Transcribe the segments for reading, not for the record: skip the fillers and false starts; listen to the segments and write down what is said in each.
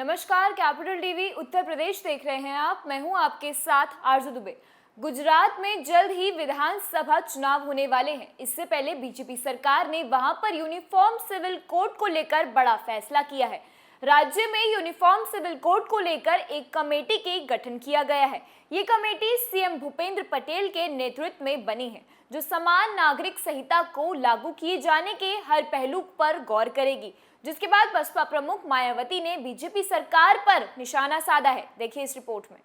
नमस्कार, capital TV Uttar Pradesh देख रहे हैं आप। मैं हूं आपके साथ आरजू दुबे। गुजरात में जल्द ही विधानसभा चुनाव होने वाले हैं। इससे पहले बीजेपी सरकार ने वहां पर यूनिफॉर्म सिविल कोड को लेकर बड़ा फैसला किया है। राज्य में यूनिफॉर्म सिविल कोड को लेकर एक कमेटी के गठन किया गया है। ये कमेटी सीएम भूपेंद्र पटेल के नेतृत्व में बनी है, जो समान नागरिक संहिता को लागू किए जाने के हर पहलू पर गौर करेगी। जिसके बाद बसपा प्रमुख मायावती ने बीजेपी सरकार पर निशाना साधा है। देखिए इस रिपोर्ट में।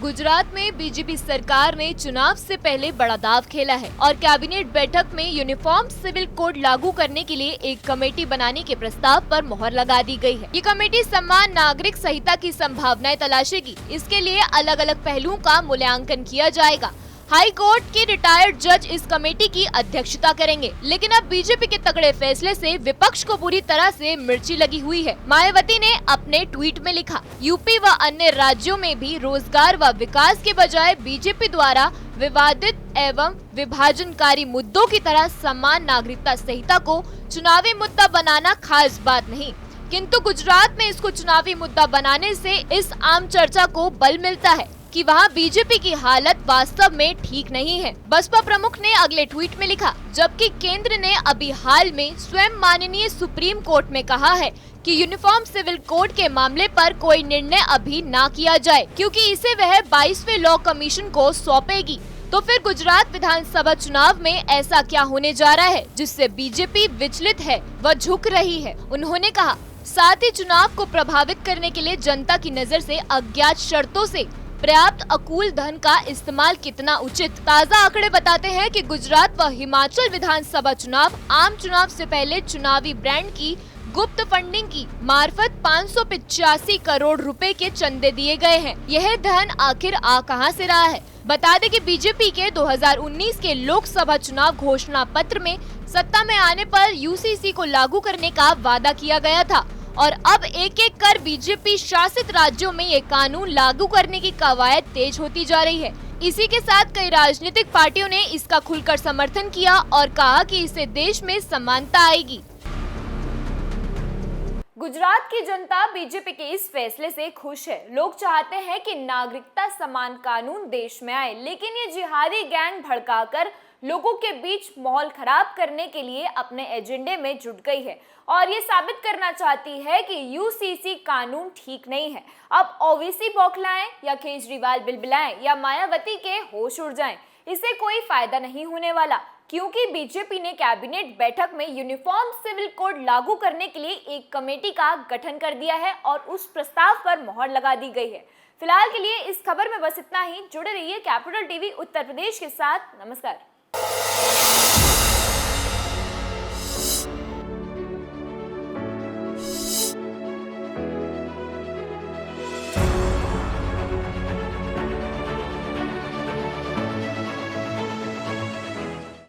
गुजरात में बीजेपी सरकार ने चुनाव से पहले बड़ा दांव खेला है और कैबिनेट बैठक में यूनिफॉर्म सिविल कोड लागू करने के लिए एक कमेटी बनाने के प्रस्ताव पर मोहर लगा दी गई है। ये कमेटी समान नागरिक संहिता की संभावनाएं तलाशेगी। इसके लिए अलग अलग पहलुओं का मूल्यांकन किया जाएगा। हाई कोर्ट के रिटायर्ड जज इस कमेटी की अध्यक्षता करेंगे। लेकिन अब बीजेपी के तगड़े फैसले से विपक्ष को बुरी तरह से मिर्ची लगी हुई है। मायावती ने अपने ट्वीट में लिखा, यूपी व अन्य राज्यों में भी रोजगार व विकास के बजाय बीजेपी द्वारा विवादित एवं विभाजनकारी मुद्दों की तरह समान नागरिकता संहिता को चुनावी मुद्दा बनाना खास बात नहीं, किंतु गुजरात में इसको चुनावी मुद्दा बनाने से इस आम चर्चा को बल मिलता है कि वहाँ बीजेपी की हालत वास्तव में ठीक नहीं है। बसपा प्रमुख ने अगले ट्वीट में लिखा, जबकि केंद्र ने अभी हाल में स्वयं माननीय सुप्रीम कोर्ट में कहा है कि यूनिफॉर्म सिविल कोड के मामले पर कोई निर्णय अभी ना किया जाए, क्योंकि इसे वह 22वें लॉ कमीशन को सौंपेगी। तो फिर गुजरात विधानसभा चुनाव में ऐसा क्या होने जा रहा है जिससे बीजेपी विचलित है व झुक रही है। उन्होंने कहा, साथ ही चुनाव को प्रभावित करने के लिए जनता की नजर से अज्ञात शर्तों से पर्याप्त अकूल धन का इस्तेमाल कितना उचित। ताज़ा आंकड़े बताते हैं कि गुजरात व हिमाचल विधानसभा चुनाव आम चुनाव से पहले चुनावी ब्रांड की गुप्त फंडिंग की मार्फत 585 करोड़ रुपए के चंदे दिए गए हैं। यह धन आखिर आ कहां से रहा है? बता दें कि बीजेपी के 2019 के लोकसभा चुनाव घोषणा पत्र में सत्ता में आने पर यूसीसी को लागू करने का वादा किया गया था और अब एक एक कर बीजेपी शासित राज्यों में ये कानून लागू करने की कवायद तेज होती जा रही है। इसी के साथ कई राजनीतिक पार्टियों ने इसका खुलकर समर्थन किया और कहा कि इससे देश में समानता आएगी। गुजरात की जनता बीजेपी के इस फैसले से खुश है। लोग चाहते हैं कि नागरिकता समान कानून देश में आए, लेकिन ये जिहादी गैंग भड़काकर लोगों के बीच माहौल खराब करने के लिए अपने एजेंडे में जुट गई है और ये साबित करना चाहती है कि यूसीसी कानून ठीक नहीं है। अब ओवैसी बौखलाएं या केजरीवाल बिलबिलाएं या मायावती के होश उड़ जाएं, इससे कोई फायदा नहीं होने वाला, क्योंकि बीजेपी ने कैबिनेट बैठक में यूनिफॉर्म सिविल कोड लागू करने के लिए एक कमेटी का गठन कर दिया है और उस प्रस्ताव पर मोहर लगा दी गई है। फिलहाल के लिए इस खबर में बस इतना ही। जुड़े रहिए कैपिटल टीवी उत्तर प्रदेश के साथ। नमस्कार।